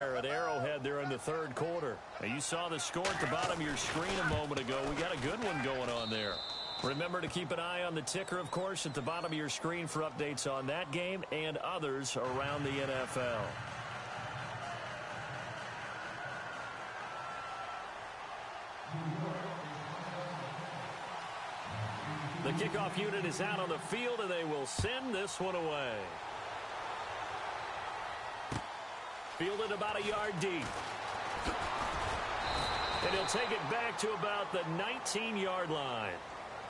At Arrowhead there in the third quarter. Now you saw the score at the bottom of your screen a moment ago. We got a good one going on there. Remember to keep an eye on the ticker, of course, at the bottom of your screen for updates on that game and others around the NFL. The kickoff unit is out on the field, and they will send this one away. Fielded about a yard deep. And he'll take it back to about the 19-yard line.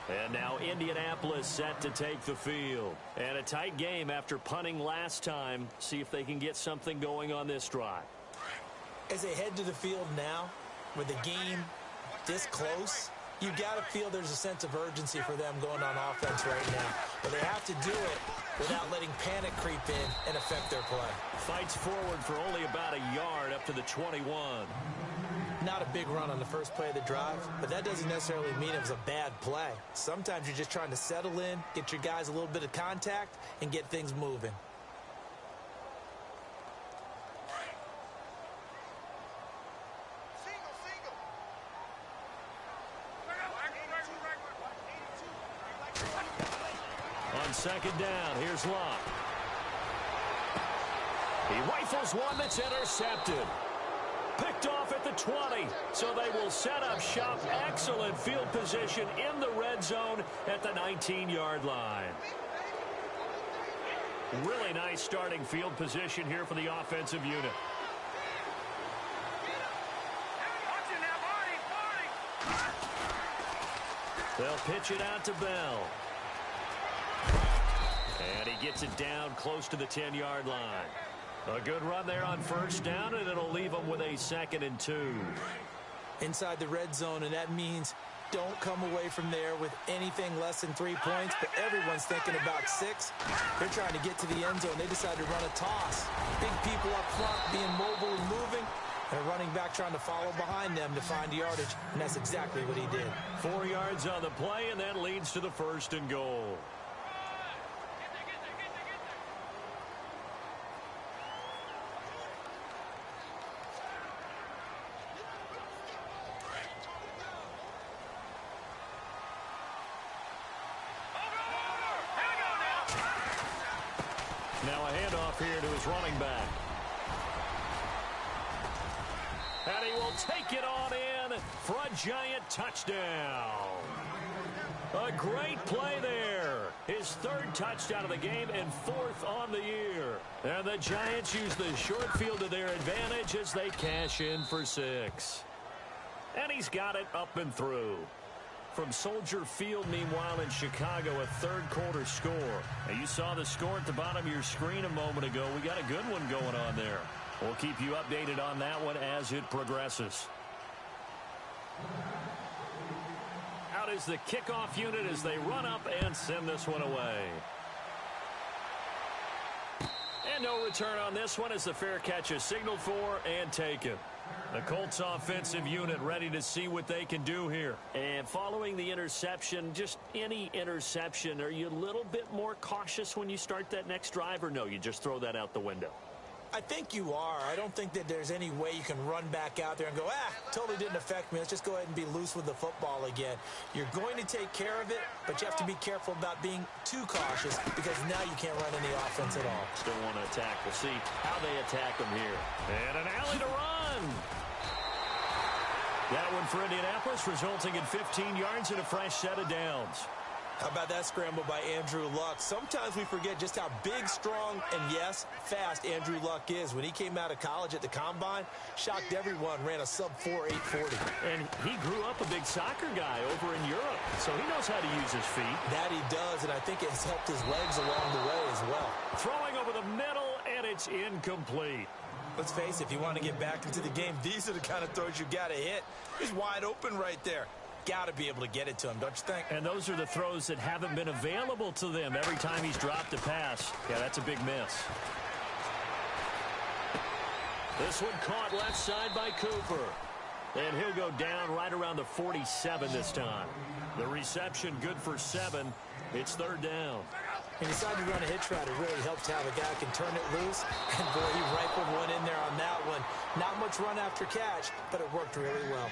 And now Indianapolis set to take the field. And a tight game after punting last time. See if they can get something going on this drive. As they head to the field now, with the game this close, you got to feel there's a sense of urgency for them going on offense right now. But they have to do it without letting panic creep in and affect their play. Fights forward for only about a yard up to the 21. Not a big run on the first play of the drive, but that doesn't necessarily mean it was a bad play. Sometimes you're just trying to settle in, get your guys a little bit of contact, and get things moving. On second down, here's Locke. He rifles one that's intercepted. Picked off at the 20, so they will set up shop. Excellent field position in the red zone at the 19-yard line. Really nice starting field position here for the offensive unit. They'll pitch it out to Bell. And he gets it down close to the 10-yard line. A good run there on first down, and it'll leave them with a 2nd and 2. Inside the red zone, and that means don't come away from there with anything less than 3 points, but everyone's thinking about 6. They're trying to get to the end zone. They decide to run a toss. Big people up front being mobile and moving, and a running back trying to follow behind them to find yardage, and that's exactly what he did. 4 yards on the play, and that leads to the 1st and goal. Now a handoff here to his running back. And he will take it on in for a giant touchdown. A great play there. His 3rd touchdown of the game and 4th on the year. And the Giants use the short field to their advantage as they cash in for 6. And he's got it up and through. From Soldier Field, meanwhile, in Chicago, a third-quarter score. Now, you saw the score at the bottom of your screen a moment ago. We got a good one going on there. We'll keep you updated on that one as it progresses. Out is the kickoff unit as they run up and send this one away. And no return on this one as the fair catch is signaled for and taken. The Colts offensive unit ready to see what they can do here. And following the interception, just any interception, are you a little bit more cautious when you start that next drive, or no, you just throw that out the window? I think you are. I don't think that there's any way you can run back out there and go, totally didn't affect me. Let's just go ahead and be loose with the football again. You're going to take care of it, but you have to be careful about being too cautious because now you can't run any offense at all. Still want to attack. We'll see how they attack them here. And an alley to run. That one for Indianapolis, resulting in 15 yards and a fresh set of downs. How about that scramble by Andrew Luck? Sometimes we forget just how big, strong, and, yes, fast Andrew Luck is. When he came out of college at the Combine, shocked everyone, ran a sub-4 840. And he grew up a big soccer guy over in Europe, so he knows how to use his feet. That he does, and I think it's helped his legs along the way as well. Throwing over the middle, and it's incomplete. Let's face it, if you want to get back into the game, these are the kind of throws you got to hit. He's wide open right there. Got to be able to get it to him, don't you think? And those are the throws that haven't been available to them every time he's dropped a pass. Yeah, that's a big miss. This one caught left side by Cooper. And he'll go down right around the 47 this time. The reception good for 7. It's 3rd down. He decided to run a hitch route. It really helps to have a guy who can turn it loose. And, boy, he rifled one in there on that one. Not much run after catch, but it worked really well.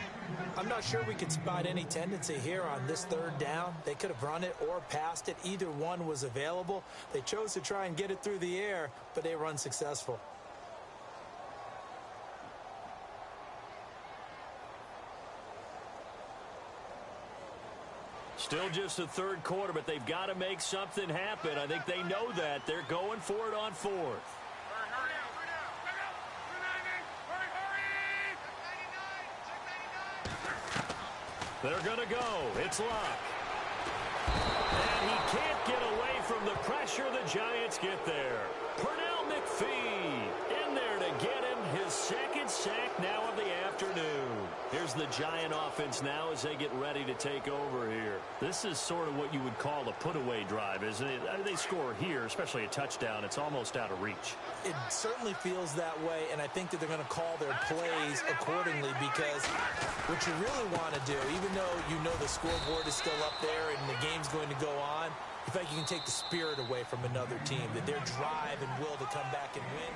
I'm not sure we could spot any tendency here on this third down. They could have run it or passed it. Either one was available. They chose to try and get it through the air, but they were unsuccessful. Still just the third quarter, but they've got to make something happen. I think they know that. They're going for it on fourth. They're going to go. It's Luck. And he can't get away from the pressure. The Giants get there. Pernell McPhee in there to get him his second sack now of the afternoon. Here's the Giant offense now as they get ready to take over here. This is sort of what you would call a put-away drive, isn't it? They score here, especially a touchdown. It's almost out of reach. It certainly feels that way, and I think that they're going to call their plays accordingly because what you really want to do, even though you know the scoreboard is still up there and the game's going to go on, you feel like you can take the spirit away from another team, that their drive and will to come back and win.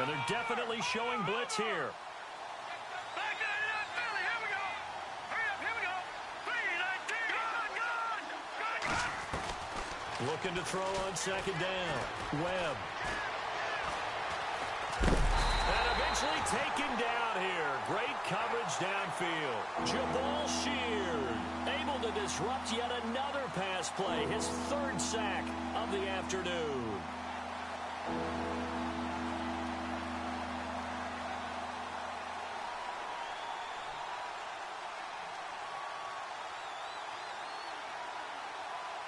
And they're definitely showing blitz here. Looking to throw on second down. Webb. And eventually taken down here. Great coverage downfield. Jabal Sheard able to disrupt yet another pass play. His third sack of the afternoon.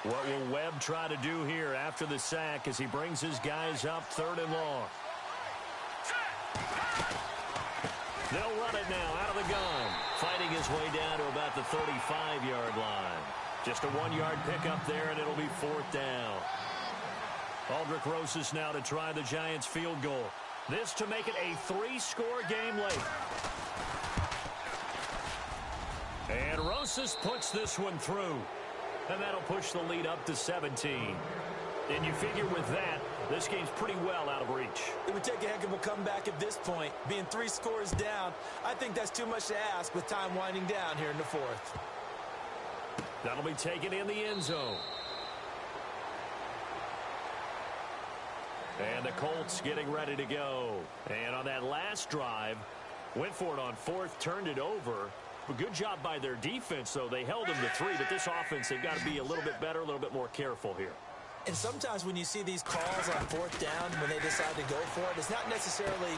What will Webb try to do here after the sack as he brings his guys up third and long? They'll run it now out of the gun. Fighting his way down to about the 35-yard line. Just a 1-yard pickup there, and it'll be fourth down. Aldrick Rosas now to try the Giants field goal. This to make it a 3-score game late. And Rosas puts this one through. And that'll push the lead up to 17. And you figure with that, this game's pretty well out of reach. It would take a heck of a comeback at this point. Being 3 scores down, I think that's too much to ask with time winding down here in the fourth. That'll be taken in the end zone. And the Colts getting ready to go. And on that last drive, went for it on fourth, turned it over. A good job by their defense, though. They held them to 3, but this offense, they've got to be a little bit better, a little bit more careful here. And sometimes when you see these calls on fourth down, when they decide to go for it, it's not necessarily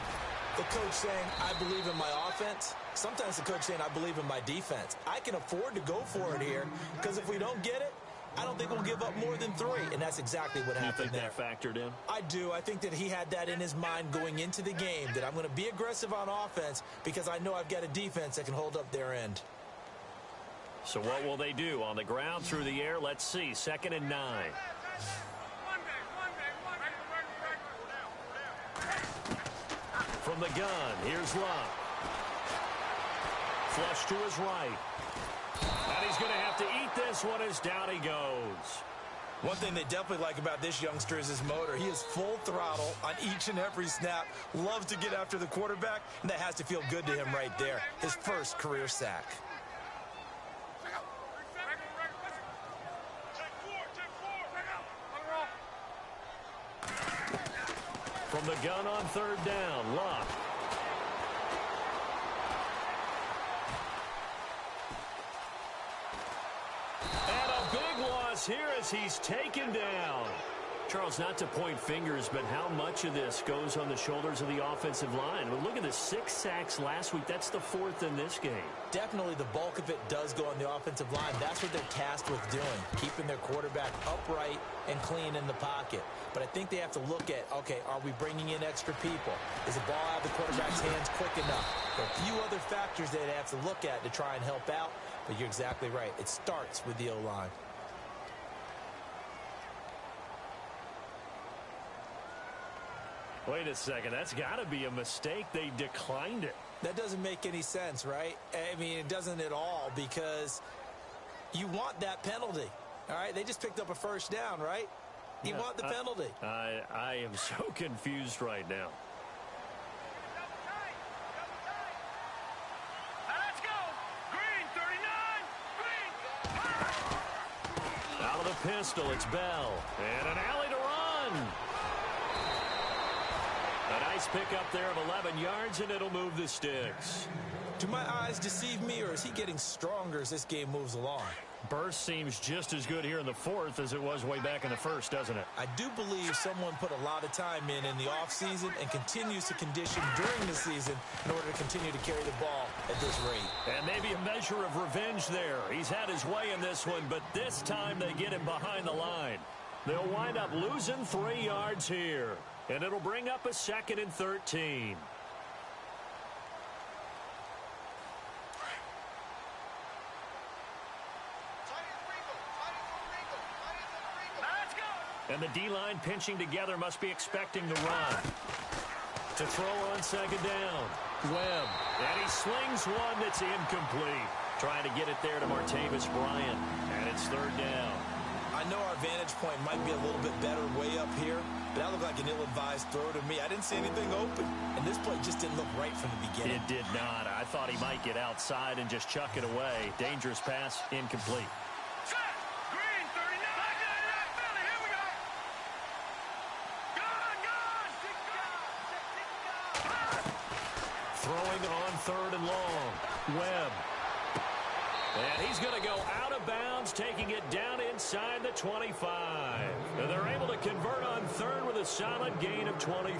the coach saying, I believe in my offense. Sometimes the coach saying, I believe in my defense. I can afford to go for it here, because if we don't get it, I don't think we'll give up more than 3, and that's exactly what happened there. You think that factored in? I do. I think that he had that in his mind going into the game, that I'm going to be aggressive on offense because I know I've got a defense that can hold up their end. So what will they do? On the ground, through the air, let's see. 2nd and 9. From the gun, here's Luck. Flush to his right. And he's going to have to eat this one as down he goes. One thing they definitely like about this youngster is his motor. He is full throttle on each and every snap. Loves to get after the quarterback, and that has to feel good to him right there. His first career sack. From the gun on 3rd down, Luck. Here as he's taken down. Charles, not to point fingers, but how much of this goes on the shoulders of the offensive line? Well, look at the 6 sacks last week. That's the 4th in this game. Definitely the bulk of it does go on the offensive line. That's what they're tasked with doing, keeping their quarterback upright and clean in the pocket. But I think they have to look at, okay, are we bringing in extra people? Is the ball out of the quarterback's hands quick enough? There are a few other factors they have to look at to try and help out. But you're exactly right. It starts with the O-line. Wait a second. That's got to be a mistake. They declined it. That doesn't make any sense, right? I mean, it doesn't at all, because you want that penalty. All right? They just picked up a first down, right? You want the penalty. I am so confused right now. Let's go. Green, 39. Green. Out of the pistol, it's Bell. And an alley to run. A nice pickup there of 11 yards, and it'll move the sticks. Do my eyes deceive me, or is he getting stronger as this game moves along? Burst seems just as good here in the fourth as it was way back in the first, doesn't it? I do believe someone put a lot of time in the offseason and continues to condition during the season in order to continue to carry the ball at this rate. And maybe a measure of revenge there. He's had his way in this one, but this time they get him behind the line. They'll wind up losing 3 yards here, and it'll bring up a 2nd and 13. And the D-line pinching together must be expecting the run. To throw on 2nd down. Webb. And he slings one that's incomplete. Trying to get it there to Martavis Bryant. And it's 3rd down. I know our vantage point might be a little bit better way up here, but that looked like an ill-advised throw to me. I didn't see anything open, and this play just didn't look right from the beginning. It did not. I thought he might get outside and just chuck it away. Dangerous pass, incomplete. Green, 39. Here we go. Throwing on 3rd and long. Webb. And he's going to go out of bounds, taking it down inside the 25. And they're able to convert on 3rd with a solid gain of 23.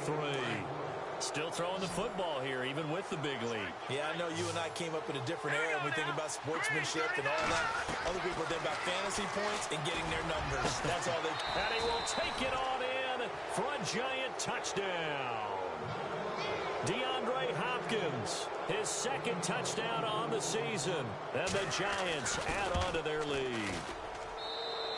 Still throwing the football here, even with the big lead. Yeah, I know you and I came up in a different era, and we think about sportsmanship and all that. Other people think about fantasy points and getting their numbers. That's all they... And he will take it on in for a giant touchdown. DeAndre Hopkins, his 2nd touchdown on the season. And the Giants add on to their lead.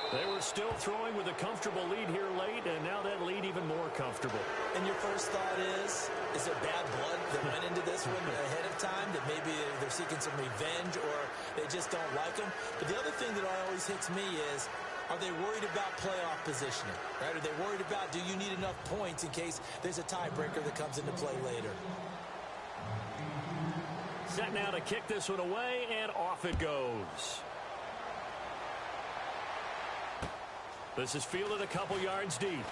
They were still throwing with a comfortable lead here late, and now that lead even more comfortable. And your first thought is there bad blood that went into this one ahead of time, that maybe they're seeking some revenge or they just don't like them? But the other thing that always hits me is, are they worried about playoff positioning? Right? Are they worried about, do you need enough points in case there's a tiebreaker that comes into play later? Set now to kick this one away, and off it goes. This is fielded a couple yards deep.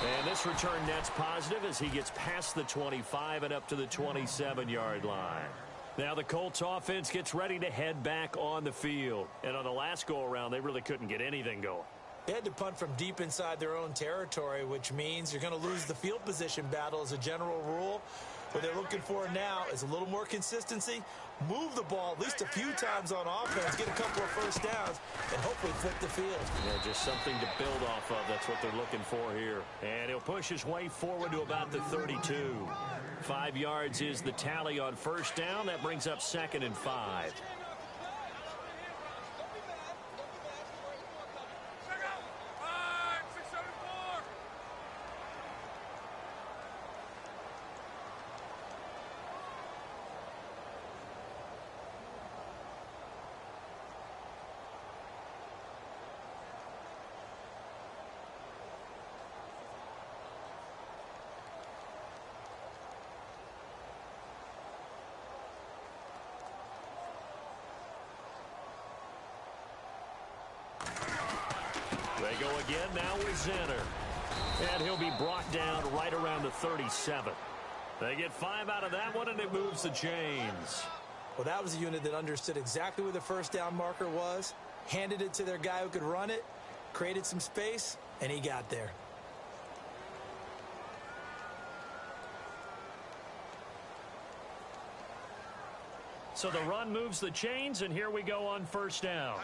And this return net's positive as he gets past the 25 and up to the 27-yard line. Now the Colts offense gets ready to head back on the field. And on the last go-around, they really couldn't get anything going. They had to punt from deep inside their own territory, which means you're going to lose the field position battle as a general rule. What they're looking for now is a little more consistency, move the ball at least a few times on offense, get a couple of first downs, and hopefully flip the field. Yeah, just something to build off of. That's what they're looking for here. And he'll push his way forward to about the 32. 5 yards is the tally on first down. That brings up 2nd and 5. They go again now with Zenner. And he'll be brought down right around the 37. They get 5 out of that one, and it moves the chains. Well, that was a unit that understood exactly where the first down marker was, handed it to their guy who could run it, created some space, and he got there. So the run moves the chains, and here we go on first down.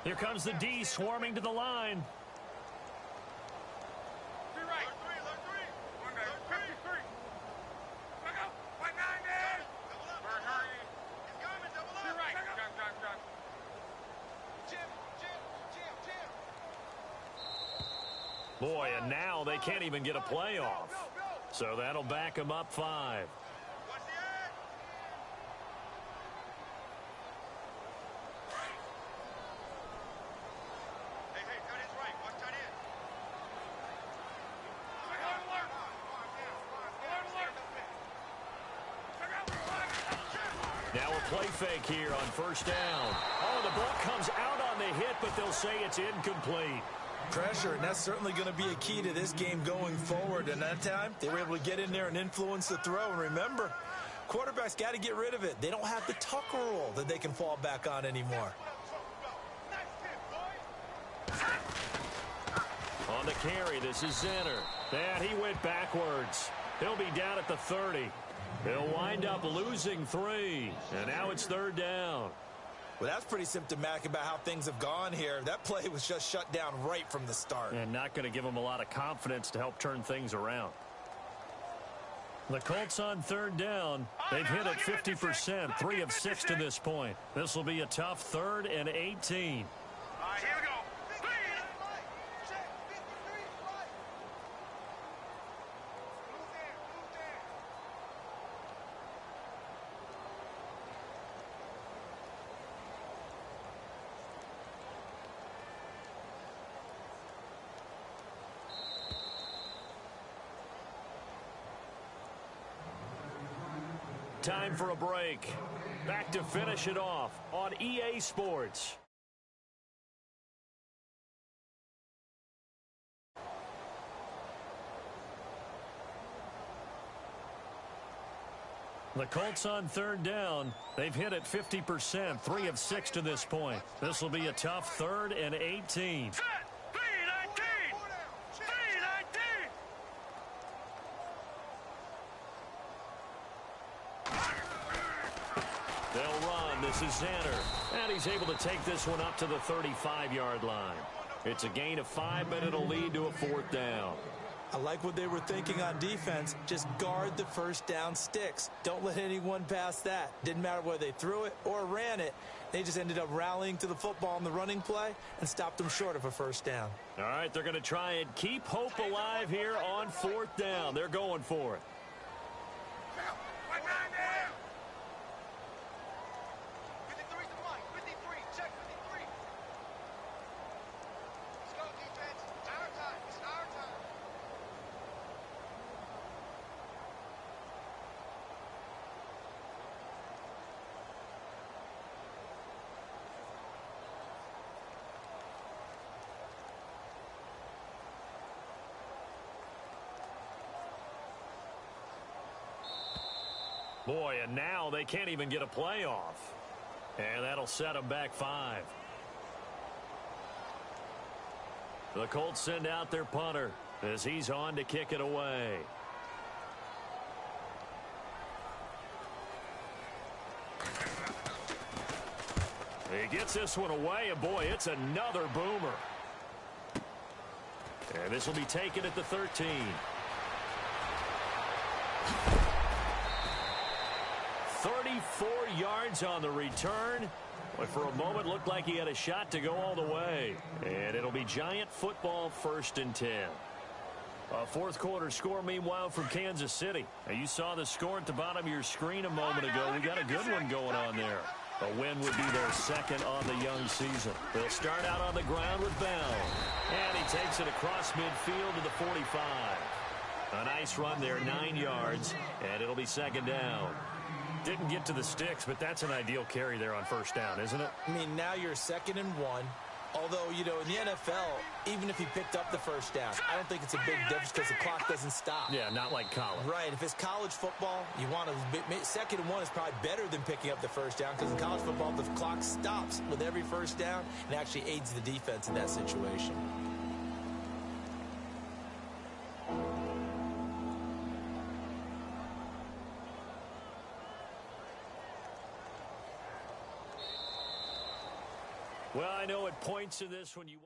Here comes the D swarming to the line. Boy, and now they can't even get a play off. So that'll back them up 5. Now a play fake here on first down. Oh, the ball comes out on the hit, but they'll say it's incomplete. Pressure, and that's certainly going to be a key to this game going forward. And that time, they were able to get in there and influence the throw. And remember, quarterbacks got to get rid of it. They don't have the Tucker rule that they can fall back on anymore. On the carry, this is Zenner. And he went backwards. He'll be down at the 30. They'll wind up losing 3. And now it's third down. Well, that's pretty symptomatic about how things have gone here. That play was just shut down right from the start. And not going to give them a lot of confidence to help turn things around. The Colts on third down. They've hit it 50%, 3 of 6 to this point. This will be a tough 3rd and 18. All right, here we go. Time for a break. Back to finish it off on EA Sports. The Colts on third down. They've hit it 50%, 3 of 6 to this point. This will be a tough 3rd and 18. They'll run. This is Zenner. And he's able to take this one up to the 35-yard line. It's a gain of 5, but it'll lead to a 4th down. I like what they were thinking on defense. Just guard the first down sticks. Don't let anyone pass that. Didn't matter whether they threw it or ran it. They just ended up rallying to the football on the running play and stopped them short of a first down. All right, they're going to try and keep hope alive here on 4th down. They're going for it. Boy, and now they can't even get a play off. And that'll set them back 5. The Colts send out their punter as he's on to kick it away. He gets this one away, and boy, it's another boomer. And this will be taken at the 13. 34 yards on the return. But for a moment, looked like he had a shot to go all the way. And it'll be Giant football, 1st and 10. A 4th quarter score, meanwhile, from Kansas City. Now, you saw the score at the bottom of your screen a moment ago. We got a good one going on there. A win would be their 2nd on the young season. They'll start out on the ground with Bell. And he takes it across midfield to the 45. A nice run there, 9 yards. And it'll be 2nd down. Didn't get to the sticks, but that's an ideal carry there on 1st down, isn't it? I mean, now you're 2nd and 1. Although, you know, in the NFL, even if he picked up the first down, I don't think it's a big difference because the clock doesn't stop. Yeah, not like college. Right. If it's college football, you want to 2nd and 1 is probably better than picking up the first down because in college football, the clock stops with every first down and actually aids the defense in that situation. Well, I know at points in this when you